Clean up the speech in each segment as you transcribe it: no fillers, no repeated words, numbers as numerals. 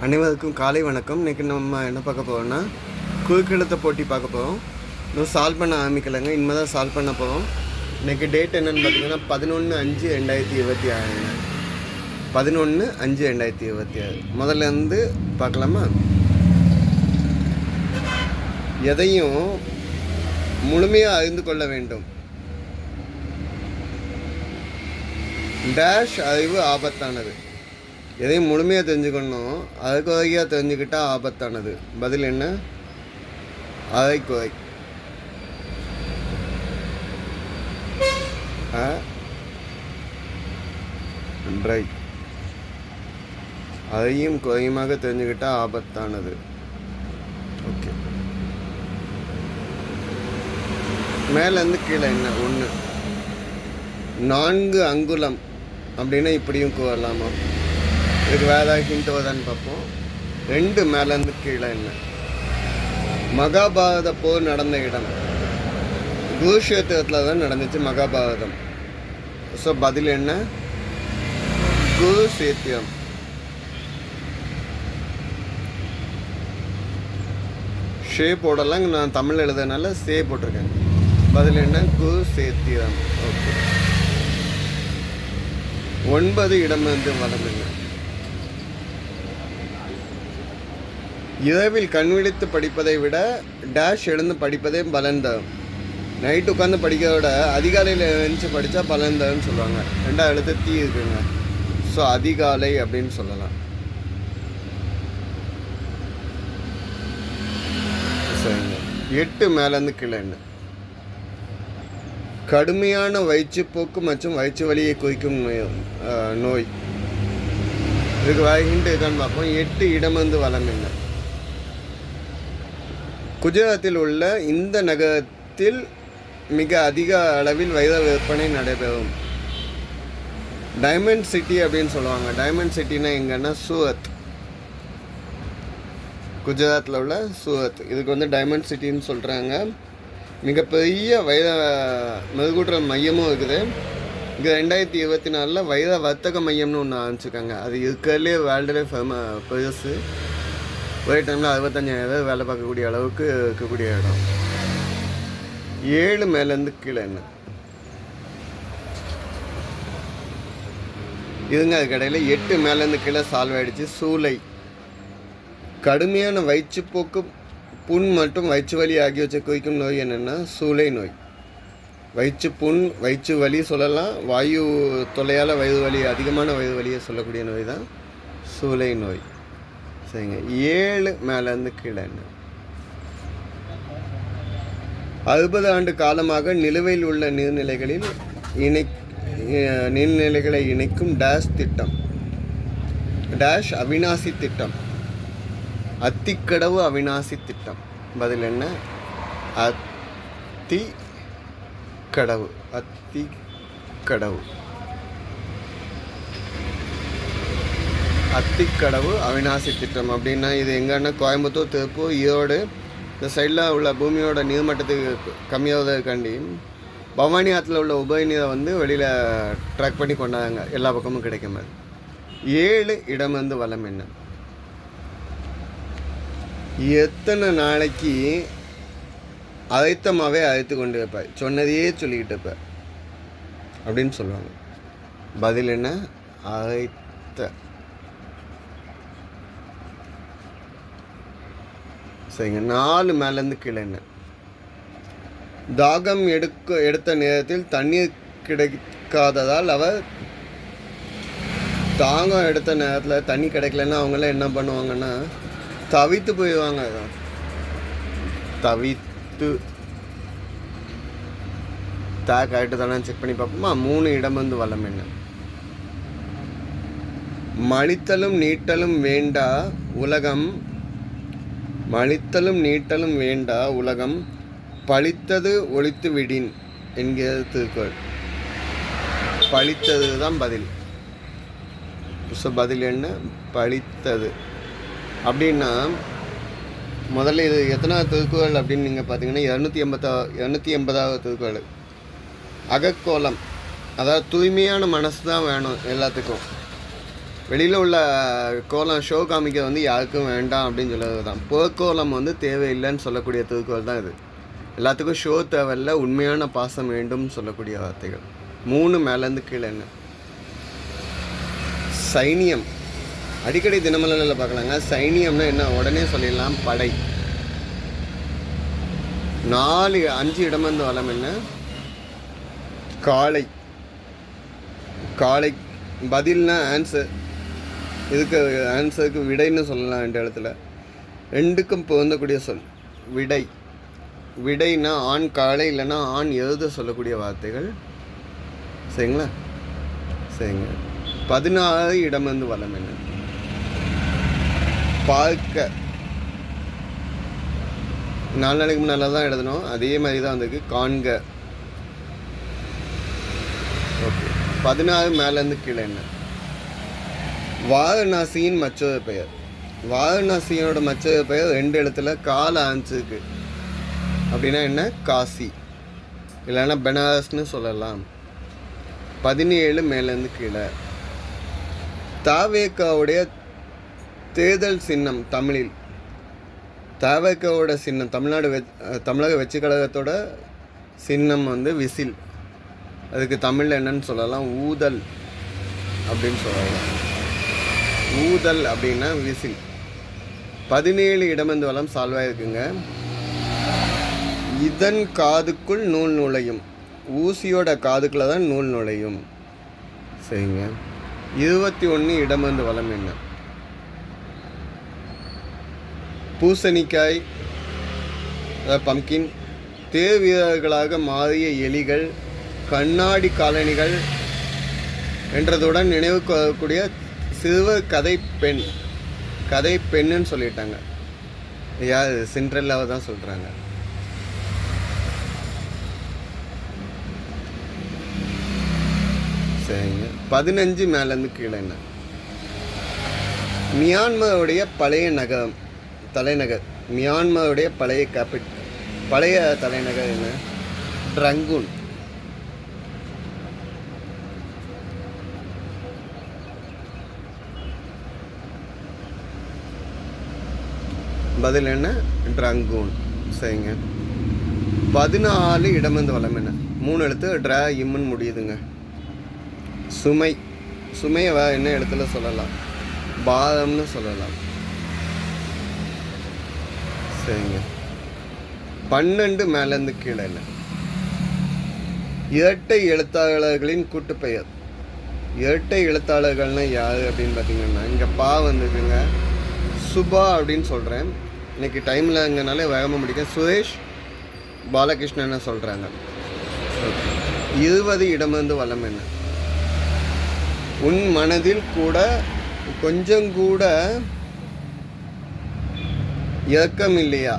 அனைவருக்கும் காலை வணக்கம். இன்றைக்கி நம்ம என்ன பார்க்க போகிறோம்னா குறுக்கெழுத்த போட்டி பார்க்க போகிறோம். இன்னும் சால்வ் பண்ண ஆரம்பிக்கலைங்க, இனிமேல் தான் சால்வ் பண்ண போகிறோம். இன்றைக்கி டேட் என்னென்னு பார்த்தீங்கன்னா 11/5/2026. 11/5/2026 முதல்ல இருந்து பார்க்கலாமா? எதையும் முழுமையாக அறிந்து கொள்ள வேண்டும். டேஷ் அறிவு ஆபத்தானது. எதையும் முழுமையாக தெரிஞ்சுக்கணும், அரைக்குறையாக தெரிஞ்சுக்கிட்டால் ஆபத்தானது. பதில் என்ன? அரைக்குறை. ரைட். அதையும் குறையுமாக தெரிஞ்சுக்கிட்டால் ஆபத்தானது. ஓகே, மேலேருந்து கீழே என்ன? 1 4 அங்குலம் அப்படின்னா இப்படியும் கூறலாமா? இதுக்கு வேறு ஏதாவது ஹிண்ட் வருதான்னு பார்ப்போம். 2 மேலேருந்து கீழே என்ன? மகாபாரத போர் நடந்த இடம் குருஷேத்திரத்தில் தான் நடந்துச்சு மகாபாரதம். ஸோ பதில் என்ன? குருஷேத்திரம். ஷே போடலாம், நான் தமிழ் எழுதுனால சே போட்டிருக்கேன். பதில் என்ன? குருஷேத்திரம். ஓகே. 9 இடமிருந்து வலம் என்ன? இரவில் கண் விழித்து படிப்பதை விட டேஷ் எழுந்து படிப்பதே பலன் தரும். நைட்டு உட்காந்து படிக்கிறத விட அதிகாலையில் எழுந்துச்சு படித்தா பலன் தரும்னு சொல்லுவாங்க. 2 எழுத்து தீ இருக்குங்க. ஸோ அதிகாலை அப்படின்னு சொல்லலாம். சரிங்க. 8 மேலேருந்து கீழே என்ன? கடுமையான வயிற்றுப்போக்கு மற்றும் வயிற்று வலியை குறிக்கும் நோய். இதுக்கு ஹிண்ட் இருக்கான்னு பார்ப்போம். 8 இடமிருந்து வலம் என்ன? குஜராத்தில் உள்ள இந்த நகரத்தில் மிக அதிக அளவில் வைர விற்பனை நடைபெறும். டைமண்ட் சிட்டி அப்படின்னு சொல்லுவாங்க. டைமண்ட் சிட்டினா எங்கன்னா சூரத். குஜராத்தில் உள்ள சூரத். இதுக்கு டைமண்ட் சிட்டின்னு சொல்கிறாங்க. மிகப்பெரிய வைர மெருகூட்டல் மையமும் இருக்குது. இங்கே 2024 வைர வர்த்தக மையம்னு ஒன்று ஆரம்பிச்சிருக்காங்க. அது இருக்கிறதுலே வேர்ல்டுலே பெருசு. ஒரே டைமில் 65,000 வேலை பார்க்கக்கூடிய அளவுக்கு இருக்கக்கூடிய இடம். 7 மேலேருந்து கீழே என்ன? இதுங்க அதுக்கு இடையில 8 மேலேருந்து கீழே சால்வ் ஆகிடுச்சு. சூளை. கடுமையான வயிற்றுப்போக்கு, புண் மற்றும் வயிற்று வலி ஆகியவற்றை குறிக்கும் நோய் என்னென்னா சூளை நோய். வயிற்று புண், வயிற்று வலி சொல்லலாம். வாயு தொல்லையால் வயிறு வலி, அதிகமான வயிறு வலியை சொல்லக்கூடிய நோய் தான் சூளை நோய். சரிங்க. 7 மேலேருந்து கீழே என்ன? 60 ஆண்டு காலமாக நிலுவையில் உள்ள நீர்நிலைகளை இணைக்கும் டேஷ் திட்டம். டேஷ் அவிநாசி திட்டம். அத்திக்கடவு அவிநாசி திட்டம். பதில் என்ன? அத்திக்கடவு. அத்திக்கடவு அவிநாசி திட்டம் அப்படின்னா இது எங்கன்னா கோயம்புத்தூர், திருப்பூர், ஈரோடு இந்த சைடில் உள்ள பூமியோட நீர்மட்டத்துக்கு கம்மியாவதற்காண்டி பவானி ஆற்றுல உள்ள உபரி நீரை வெளியில் ட்ராக் பண்ணி கொண்டாங்க. எல்லா பக்கமும் கிடைக்கும். 7 இடமிருந்து வலம் என்ன? எத்தனை நாளைக்கு அழைத்தமாகவே அழைத்து கொண்டு வைப்பார், சொன்னதையே சொல்லிக்கிட்டு இருப்பார் அப்படின்னு சொல்லுவாங்க. பதில் என்ன? அழைத்த. சரிங்க. 4 மேலேருந்து கீழே என்ன? தாகம் எடுத்த நேரத்தில் தண்ணீர் கிடைக்காததால் அவர் தாகம் எடுத்த நேரத்தில் தண்ணி கிடைக்கலன்னா அவங்களாம் என்ன பண்ணுவாங்கன்னா தவித்து போயிடுவாங்க. தவித்து கரெக்டு தானே செக் பண்ணி பார்ப்போமா? 3 இடமிருந்து வலம் என்ன? மலித்தலும் நீட்டலும் வேண்டா உலகம், மலித்தலும் நீட்டலும் வேண்டா உலகம், பழித்தது ஒழித்து விடின் என்கிறது திருக்குறள். பழித்தது தான் பதில். ஸோ பதில் என்ன? பழித்தது. அப்படின்னா முதல்ல இது எத்தனாவது திருக்குறள் அப்படின்னு நீங்கள் பார்த்தீங்கன்னா 280வது திருக்குறள். அகக்கோலம், அதாவது தூய்மையான மனசு தான் வேணும் எல்லாத்துக்கும். வெளியில் உள்ள கோலம் ஷோ காமிக்க வந்து யாருக்கும் வேண்டாம் அப்படின்னு சொல்லுறது தான். போர்க்கோலம் வந்து தேவையில்லைன்னு சொல்லக்கூடிய திருக்குறள் தான் இது. எல்லாத்துக்கும் ஷோ தேவையில்லை, உண்மையான பாசம் வேண்டும் சொல்லக்கூடிய வார்த்தைகள். 3 மேலேருந்து கீழே என்ன சைனியம். அடிக்கடி தினமலரில் பார்க்கலாங்க. சைனியம்னா என்ன உடனே சொல்லிடலாம், படை. 4 5 இடமந்து வளம் என்ன, காளை. காளை பதில்னா ஆன்சர். இதுக்கு ஆன்சருக்கு விடைன்னு சொல்லலாம். 2 இடத்துல 2க்கும் பொருந்தக்கூடிய சொல் விடை. விடைனா ஆண் காளை, இல்லைன்னா ஆண் எழுத சொல்லக்கூடிய வார்த்தைகள். சரிங்களா? சரிங்க. 16 இடமந்து வளம் என்ன, பார்க்க. 4 நாளைக்கு முன்னால் தான் எழுதணும், அதே மாதிரி தான் வந்திருக்கு, காண்க. ஓகே. 16 மேலேருந்து கீழே என்ன, வாரணாசியின் மற்றொரு பெயர். வாரணாசியோட மற்றொரு பெயர் 2 இடத்துல கால ஆன்சருக்கு. அப்படின்னா என்ன, காசி, இல்லைன்னா பெனாரஸ்னு சொல்லலாம். 17 மேலேருந்து கீழே, தாவேக்காவுடைய தேர்தல் சின்னம் தமிழில். தாவேக்காவோட சின்னம் தமிழக வெற்றி கழகத்தோட சின்னம் வந்து விசில். அதுக்கு தமிழில் என்னன்னு சொல்லலாம், ஊதல் அப்படின்னு சொல்லலாம். ஊதல் அப்படின்னா விசில். 17 இடமந்து வளம் சால்வாக இருக்குங்க. இதன் காதுக்குள் நூல் நுழையும். ஊசியோட காதுக்குள்ள தான் நூல் நுழையும். சரிங்க. 21 இடமந்து வளம் என்ன, பூசணிக்காய், அதாவது பம்கின். தேர் வீரர்களாக மாறிய எலிகள், கண்ணாடி காலணிகள் என்றதுடன் நினைவு கூறக்கூடிய சிறுவர் கதை பெண். கதை பெண்ணுன்னு சொல்லிட்டாங்க. யார், சிண்ட்ரெல்லாவை தான் சொல்கிறாங்க. சரிங்க. 15 மேலேருந்து கீழே என்ன, மியான்மருடைய பழைய நகரம், தலைநகர். மியான்மருடைய பழைய தலைநகர் என்ன, ரங்கூன். பதில் என்ன, ரங்கூன். சரிங்க. 14 இடமந்து வளம் என்ன, 3 எழுத்து, ட்ரா இம்முன்னு முடியுதுங்க. சுமை. சுமையை என்ன இடத்துல சொல்லலாம், பாரம்னு சொல்லலாம். சரிங்க. 12 மேலேருந்து கீழே என்ன, இரட்டை எழுத்தாளர்களின் கூட்டுப்பெயர். இரட்டை எழுத்தாளர்கள்னா யார் அப்படின்னு பார்த்தீங்கன்னா, இங்கே பா வந்துருக்குங்க, சுபா அப்படின்னு சொல்கிறேன். இன்றைக்கி டைமில் இங்கனாலே வேகமாக முடிக்க சுரேஷ் பாலகிருஷ்ணன் சொல்கிறாங்க. 20 இடமந்து வளம் என்ன, உன் மனதில் கூட கொஞ்சம் கூட இறக்கம் இல்லையா,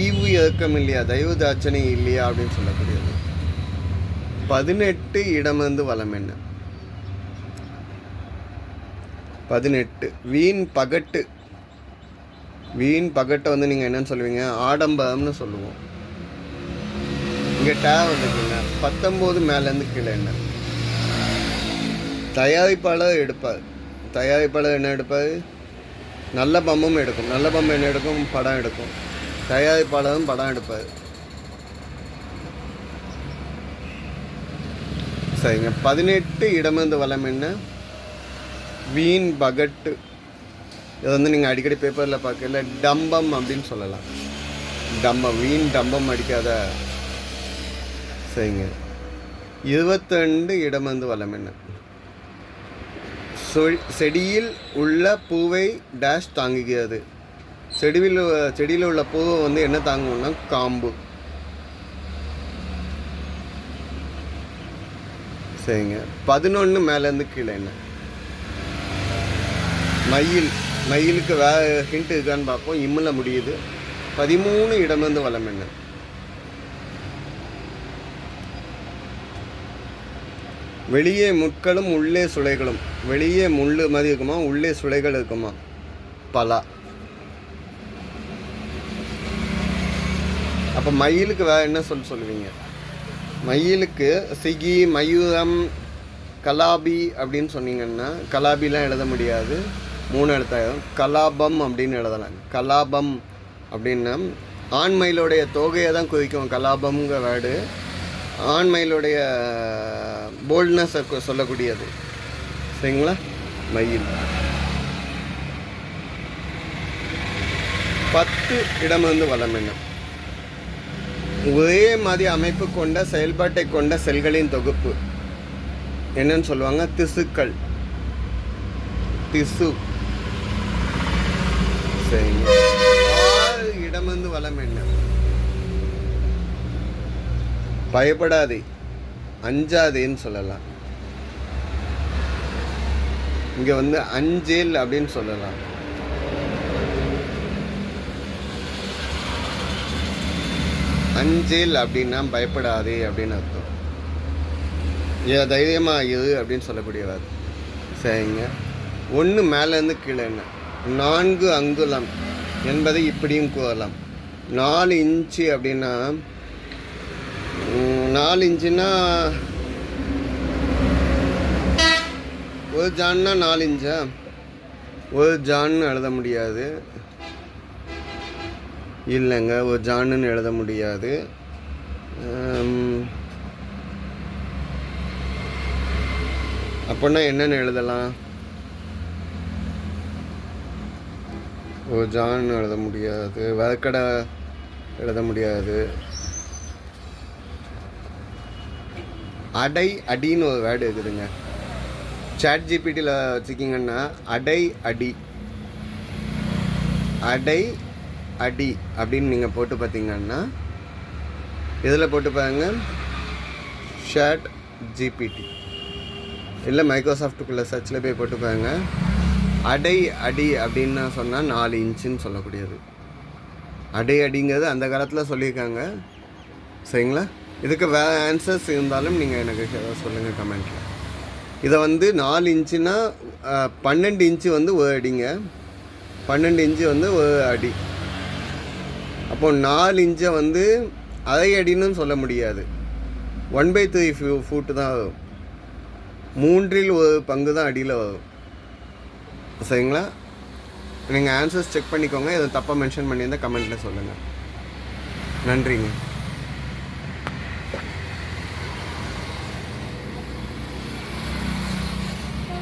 ஈவு இறக்கம் இல்லையா, தயவு தாட்சணை இல்லையா அப்படின்னு சொல்லக்கூடியது. 18 இடமந்து வளம் என்ன, 18 வீண் பகட்டு. வீண் பகட்டை வந்து நீங்கள் என்னன்னு சொல்லுவீங்க, ஆடம்பரம்னு சொல்லுவோம். இங்கே டே வந்துக்குங்க. 19 மேலேருந்து கீழே என்ன, தயாரிப்பாளர் எடுப்பார். தயாரிப்பாளர் என்ன எடுப்பார், நல்ல பம்பும் எடுக்கும். நல்ல பம்பு என்ன எடுக்கும், படம் எடுக்கும். தயாரிப்பாளரும் படம் எடுப்பார். சரிங்க. 18 இடமந்து வளம் என்ன, வீண் பகட்டு. இதை வந்து நீங்கள் அடிக்கடி பேப்பரில் பார்க்கல, டம்பம் அப்படின்னு சொல்லலாம். டம்பம், வீண் டம்பம் அடிக்காத. சரிங்க. 22 இடமந்து வளம் என்ன, செடியில் உள்ள பூவை டேஷ் தாங்குகிறது. செடியில் உள்ள பூவை வந்து என்ன தாங்கும்னா, காம்பு. சரிங்க. 11 மேலேருந்து கீழே என்ன, மயில். மயிலுக்கு ஹிண்ட் இருக்கான்னு பார்ப்போம். இம்மில் முடியுது. 13 இடமந்து வளம் என்ன, வெளியே முட்களும் உள்ளே சுளைகளும். வெளியே முள் மாதிரி இருக்குமா, உள்ளே சுளைகள் இருக்குமா, பலா. அப்போ மயிலுக்கு வேறு என்ன சொல்லுவீங்க, மயிலுக்கு சிகி, மயூரம், கலாபி அப்படின்னு சொன்னீங்கன்னா, கலாபிலாம் எழுத முடியாது, 3 எழுத்தாயிரும். கலாபம் அப்படின்னு எழுதலாம். கலாபம் அப்படின்னா ஆண்மயிலுடைய தொகையை தான் குறிக்கும். கலாபம்ங்கிற வேர்டு ஆண்மயிலுடைய போல்ட்னஸை சொல்லக்கூடியது. சரிங்களா? மயில். 10 இடமிருந்து வலம் என்ன? ஒரே மாதிரி அமைப்பு கொண்ட செயல்பாட்டை கொண்ட செல்களின் தொகுப்பு என்னன்னு சொல்லுவாங்க? திசுக்கள். திசு. சரிங்க. 6 இடமிருந்து வலம் என்ன? பயப்படாதே, அஞ்சாதேன்னு சொல்லலாம். இங்க வந்து அஞ்சேல் அப்படின்னு சொல்லலாம். அஞ்சேல் அப்படின்னா பயப்படாதே அப்படின்னு அர்த்தம். தைரியமாக இரு அப்படின்னு சொல்லக்கூடிய வார்த்தை. சரிங்க. 1 மேலேருந்து கீழே என்ன? 4 அங்குலம் என்பதை இப்படியும் கூறலாம். 4 இன்ச்சு அப்படின்னா 4 இன்ச்சுன்னா ஒரு ஜான்னா 4 இன்ச்சா? ஒரு ஜான்னு எழுத முடியாது. இல்லைங்க, ஒரு ஜான்னு எழுத முடியாது. அப்படின்னா என்னென்னு எழுதலாம்? ஒரு ஜான் எழுத முடியாது, வழக்கடை எழுத முடியாது. அடை அடின்னு ஒரு வேர்டு இருக்குதுங்க. சாட் ஜிபிடியில் வச்சுக்கிங்கன்னா அடை அடி, அடை அடி அப்படின்னு நீங்கள் போட்டு பார்த்தீங்கன்னா, இதில் போட்டு பாருங்க, சாட் ஜிபிடி இல்லை மைக்ரோசாஃப்ட்டுக்குள்ளே சர்ச்சில் போய் போட்டு பாருங்க. அடை அடி அப்படின்னு சொன்னால் 4 இன்ச்சுன்னு சொல்லக்கூடியது. அடை அடிங்கிறது அந்த காலத்தில் சொல்லியிருக்காங்க. சரிங்களா? இதுக்கு வேறு ஆன்சர்ஸ் இருந்தாலும் நீங்கள் எனக்கு சொல்லுங்கள் கமெண்ட்டில். இதை வந்து 4 இன்ச்சுன்னா 12 இன்ச்சு வந்து ஒரு அடிங்க, 12 இன்ச்சு வந்து ஒரு அடி. அப்போ 4 இன்ச்சை வந்து அரை அடின்னு சொல்ல முடியாது. 1/3 ஃபூட்டு தான் வரும். 3 ஒரு பங்கு தான் அடியில் வரும். சரிங்களா? நீங்கள் ஆன்சர்ஸ் செக் பண்ணிக்கோங்க. எதுவும் தப்பாக மென்ஷன் பண்ணியிருந்தால் கமெண்ட்டில் சொல்லுங்கள். நன்றிங்க.